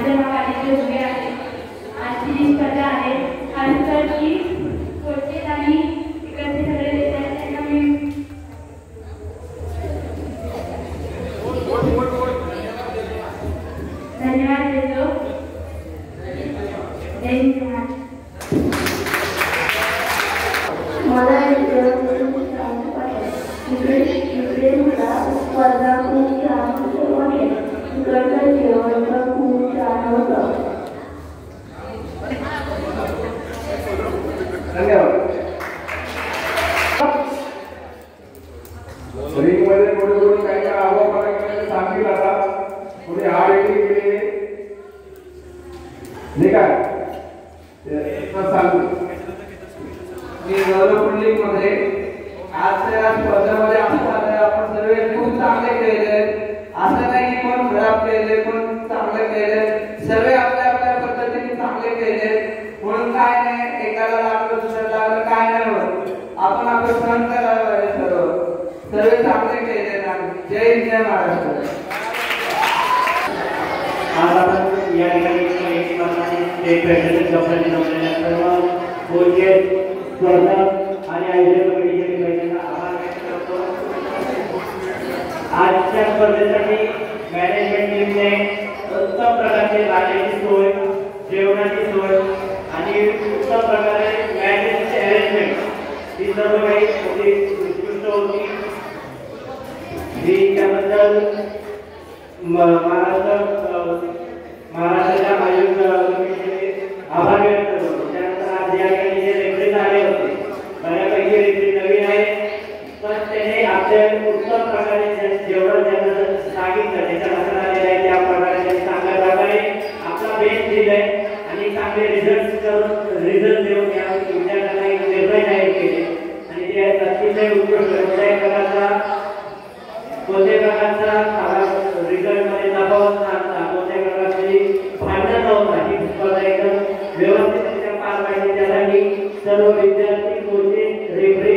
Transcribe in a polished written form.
माझ्या नाव आदित्य जुगे आहे. आजची जी स्पर्धा आहे खास तर की कोचेस आणि इकडचे सगळे विद्यार्थ्यांना मी धन्यवाद देतो. मला स्पर्धा खूप छान वाटली. इकडचं जेवण पण खूप छान होतं. धन्यवाद. रिंगमध्ये थोडं काही काय आव्हान सांगतील आता पुढे हार येते गेले नाही काय सांगू मी गौरव मध्ये आजच्या स्पर्धेमध्ये आपण सर्व खूप चांगले खेळले. असं नाही की कोण खराब खेळले कोण चांगले खेळले, सर्व आपल्या आपल्या पद्धतीने चांगले खेळले. म्हणून काय नाही एकाला लागलं दुसऱ्याला लागलं काय नाही होत. आपण आपलं सहन करायला पाहिजे. सर्व चांगले खेळले ना. जय हिंद, जय महाराष्ट्र. आज आपण या ठिकाणी एक प्रेसिडेंट डॉक्टरांनी जमलेल्या सर्व कोचेस स्पर्धक आणि आयोजक कमिटीचे महिलांना आभार व्यक्त करतो. आजच्या स्पर्धेसाठी मॅनेजमेंट टीमने उत्तम प्रकारचे राहण्याची सोय, जेवणाची सोय आणि उत्तम प्रकारे मॅचेसचे अरेंजमेंट ही सर्व काही उत्कृष्ट होती. मी त्याबद्दल महाराष्ट्राच्या आयोजक कमिटीचे आभार व्यक्त करतो. त्यानंतर आज या ठिकाणी जे रेफरीज आले होते बऱ्यापैकी रेफरी नवीन आहे, पण त्याने आपल्या उत्तम प्रकारे जेवढं त्यांना सांगितलं त्याच्या लक्षात आलेलं आहे त्या प्रकारे त्यांनी चांगल्या प्रकारे आपला बेस दिलाय आणि चांगले रिझल्ट देऊन या विद्यार्थ्यांना एक निर्णय जाहीर केले आणि ते अतिशय उत्कृष्ट कोणत्याही प्रकारचा रिझल्ट मध्ये तफावत नसता, कोणत्याही प्रकारची भांडण नव्हता. ही स्पर्धा एकदम व्यवस्थितरित्या पार पाडली. त्यासाठी सर्व विद्यार्थी कोचेस रेफरी